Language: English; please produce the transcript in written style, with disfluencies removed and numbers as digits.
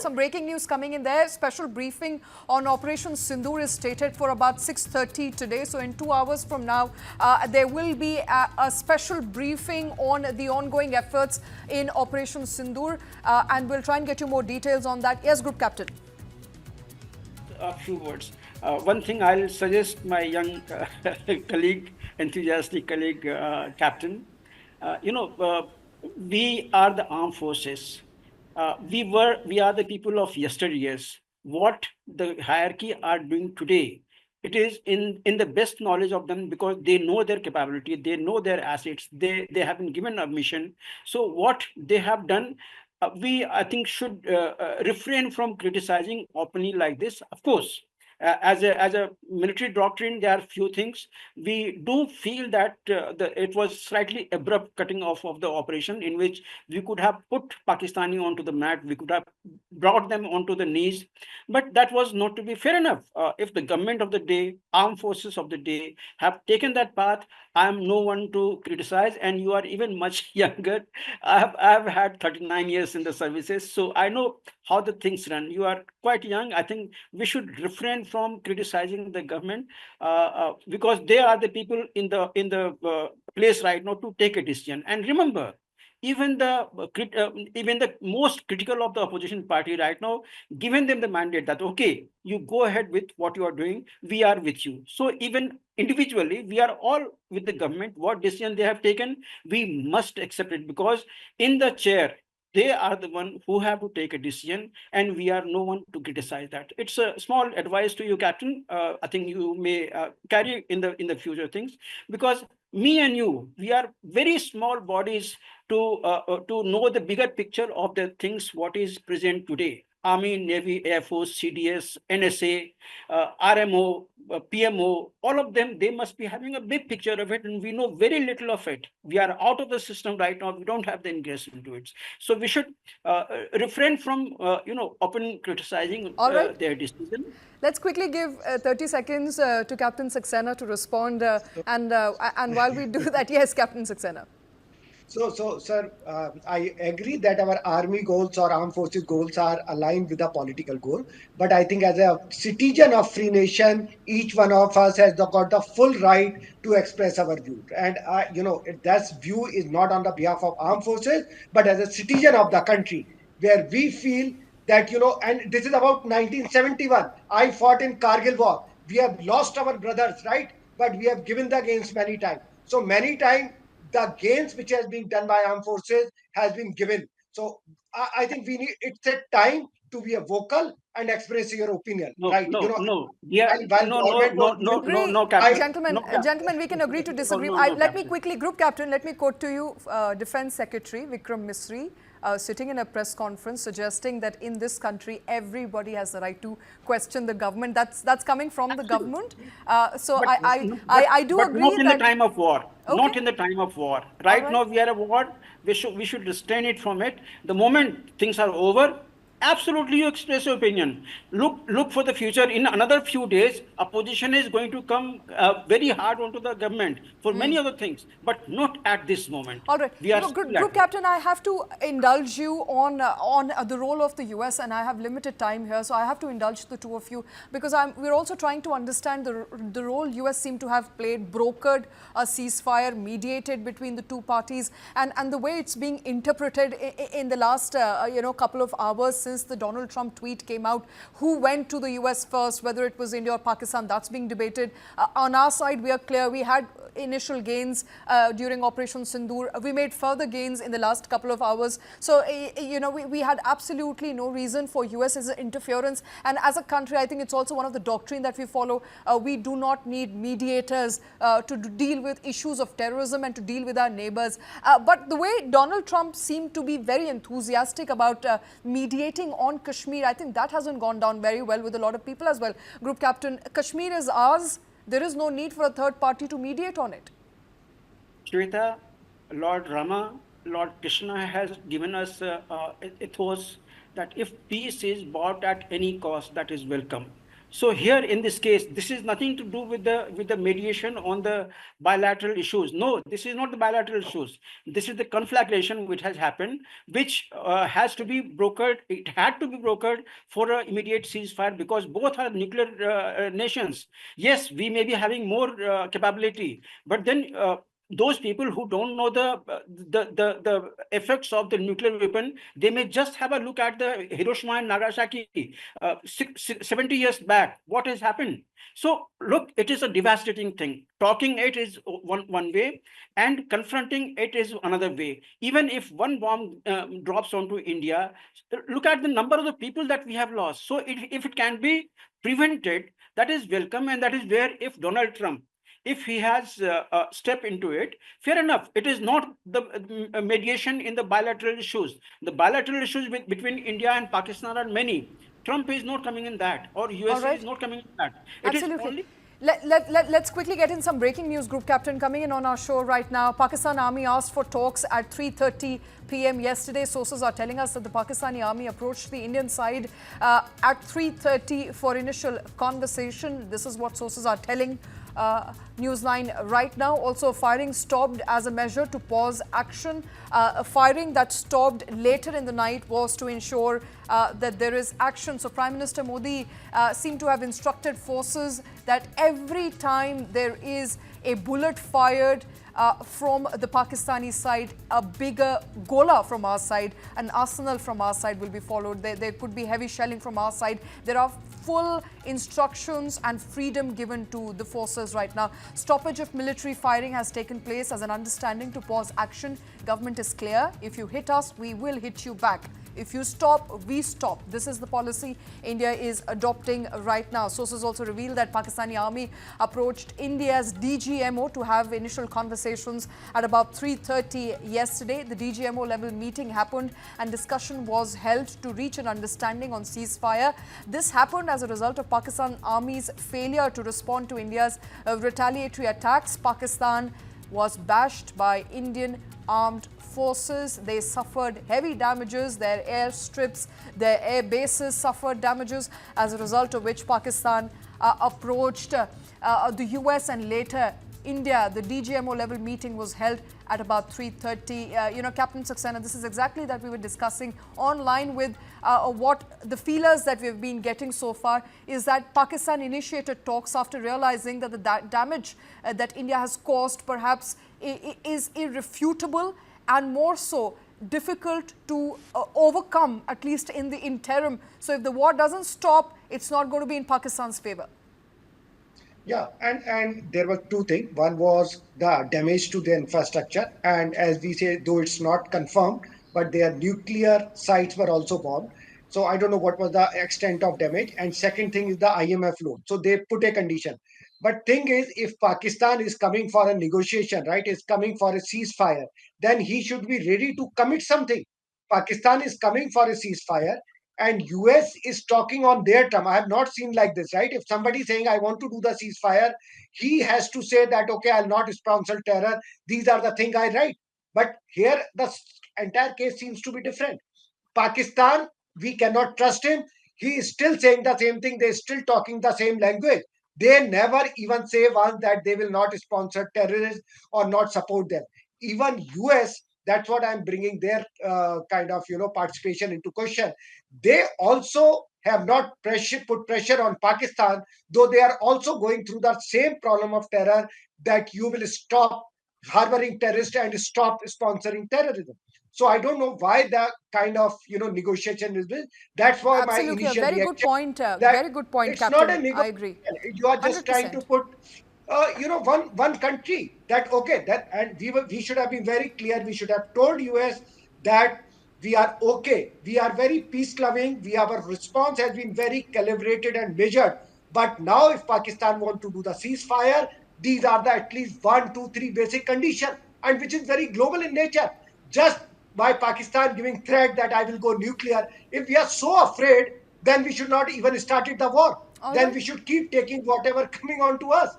some breaking news coming in there. Special briefing on Operation Sindoor is stated for about 6:30 today. So in 2 hours from now, there will be a special briefing on the ongoing efforts in Operation Sindoor. And we'll try and get you more details on that. Yes, Group Captain. A few words. One thing I'll suggest my young colleague, enthusiastic colleague, Captain. We are the armed forces. We are the people of yesteryears. What the hierarchy are doing today, it is in the best knowledge of them because they know their capability, they know their assets, they have been given a mission. So what they have done, we I think should refrain from criticizing openly like this. Of course, as a military doctrine, there are few things we do feel that it was slightly abrupt cutting off of the operation, in which we could have put Pakistani onto the mat, we could have brought them onto the knees, but that was not to be fair enough. If the government of the day, armed forces of the day, have taken that path, I am no one to criticize, and you are even much younger. I have had 39 years in the services, so I know how the things run. You are quite young. I think we should refrain from criticizing the government because they are the people in the place right now to take a decision. And remember, even the most critical of the opposition party right now, given them the mandate that okay, you go ahead with what you are doing, we are with you. So even individually, we are all with the government. What decision they have taken, we must accept it because in the chair, they are the one who have to take a decision, and we are no one to criticize that. It's a small advice to you, Captain. I think you may carry in the future things, because me and you, we are very small bodies to know the bigger picture of the things what is present today. Army, Navy, Air Force, CDS, NSA, RMO, PMO, all of them, they must be having a big picture of it, and we know very little of it. We are out of the system right now. We don't have the ingress into it. So we should refrain from, open criticizing their decision. Let's quickly give 30 seconds to Captain Saxena to respond. And while we do that, yes, Captain Saxena. So, sir, I agree that our army goals or armed forces goals are aligned with the political goal. But I think as a citizen of free nation, each one of us has got the full right to express our view. And, that view is not on the behalf of armed forces, but as a citizen of the country, where we feel that, and this is about 1971. I fought in Kargil War. We have lost our brothers, right? But we have given the gains many times. So many times, the gains which has been done by armed forces has been given. So I think it's a time to be a vocal and express your opinion, No, right? no, no. Yeah, while no, no, government no, was no, giving, no, no, Captain. Gentlemen, No, gentlemen, we can agree to disagree. No, no, Let me Captain. quickly, Group Captain, let me quote to you Defense Secretary Vikram Misri, sitting in a press conference suggesting that in this country, everybody has the right to question the government. That's coming from the government. So I do agree not in that... the time of war. Okay. Not in the time of war. Right right. now we are at war. We should restrain it from it. The moment things are over, absolutely you express your opinion. Look for the future. In another few days, opposition is going to come very hard onto the government for many other things, but not at this moment. All right. We are Group Captain, I have to indulge you on the role of the US, and I have limited time here, so I have to indulge the two of you because we're also trying to understand the role US seem to have played, brokered a ceasefire, mediated between the two parties, and the way it's being interpreted in the last couple of hours since the Donald Trump tweet came out. Who went to the US first, whether it was India or Pakistan, that's being debated. On our side, we are clear. We had initial gains during Operation Sindoor. We made further gains in the last couple of hours. So, we had absolutely no reason for US's interference. And as a country, I think it's also one of the doctrine that we follow. We do not need mediators to deal with issues of terrorism and to deal with our neighbors. But the way Donald Trump seemed to be very enthusiastic about mediating on Kashmir, I think that hasn't gone down very well with a lot of people as well. Group Captain, Kashmir is ours. There is no need for a third party to mediate on it. Shweta, Lord Rama, Lord Krishna has given us ethos that if peace is bought at any cost, that is welcome. So here in this case, this is nothing to do with the mediation on the bilateral issues. No, this is not the bilateral issues. This is the conflagration which has happened, which has to be brokered. It had to be brokered for an immediate ceasefire because both are nuclear nations. Yes, we may be having more capability, but then those people who don't know the effects of the nuclear weapon, they may just have a look at the Hiroshima and Nagasaki 70 years back. What has happened? So look, it is a devastating thing. Talking it is one way, and confronting it is another way. Even if one bomb drops onto India, look at the number of the people that we have lost. So if it can be prevented, that is welcome, and that is where if Donald Trump, if he has step into it, fair enough. It is not the mediation in the bilateral issues. The bilateral issues between India and Pakistan are many. Trump is not coming in that, or All USA right. is not coming in that. It is Absolutely. only. Let's quickly get in some breaking news. Group Captain coming in on our show right now. Pakistan Army asked for talks at 3:30 p.m. yesterday. Sources are telling us that the Pakistani Army approached the Indian side at 3:30 for initial conversation. This is what sources are telling News9 right now. Also, firing stopped as a measure to pause action. A firing that stopped later in the night was to ensure that there is action. So Prime Minister Modi seemed to have instructed forces that every time there is a bullet fired from the Pakistani side, a bigger gola from our side, an arsenal from our side will be followed. There could be heavy shelling from our side. There are full instructions and freedom given to the forces right now. Stoppage of military firing has taken place as an understanding to pause action. Government is clear. If you hit us, we will hit you back. If you stop, we stop. This is the policy India is adopting right now. Sources also reveal that Pakistani Army approached India's DGMO to have initial conversations at about 3:30 yesterday. The DGMO level meeting happened and discussion was held to reach an understanding on ceasefire. This happened as a result of Pakistan Army's failure to respond to India's retaliatory attacks. Pakistan was bashed by Indian armed forces. They suffered heavy damages. Their airstrips, their air bases suffered damages, as a result of which Pakistan approached the US and later India. The DGMO level meeting was held at about 3:30. Captain Saxena, this is exactly that we were discussing online with what the feelers that we've been getting so far is that Pakistan initiated talks after realizing that the damage that India has caused perhaps is irrefutable and more so difficult to overcome, at least in the interim. So if the war doesn't stop, it's not going to be in Pakistan's favor. Yeah, and there were two things. One was the damage to the infrastructure, and as we say, though it's not confirmed, but their nuclear sites were also bombed. So I don't know what was the extent of damage. And second thing is the IMF loan. So they put a condition. But thing is, if Pakistan is coming for a negotiation, right, is coming for a ceasefire, then he should be ready to commit something. Pakistan is coming for a ceasefire and US is talking on their term. I have not seen like this, right? If somebody is saying I want to do the ceasefire, he has to say that okay, I'll not sponsor terror. These are the things I write. But here the entire case seems to be different. Pakistan, we cannot trust him. He is still saying the same thing. They're still talking the same language. They never even say once that they will not sponsor terrorists or not support them. Even US, that's what I'm bringing their kind of participation into question. They also have not put pressure on Pakistan, though they are also going through that same problem of terror that you will stop harboring terrorists and stop sponsoring terrorism. So I don't know why that kind of negotiation is this. That's why my Absolutely, a initial very good reaction point. that Very good point, it's not a Captain. I agree. negotiation. You are just trying to 100%. put one country that okay that and we should have been very clear. We should have told US that we are okay. We are very peace loving. Our response has been very calibrated and measured. But now, if Pakistan want to do the ceasefire, these are the at least one, two, three basic conditions, and which is very global in nature. Just by Pakistan giving threat that I will go nuclear, if we are so afraid, then we should not even started the war. All Then right. we should keep taking whatever coming on to us.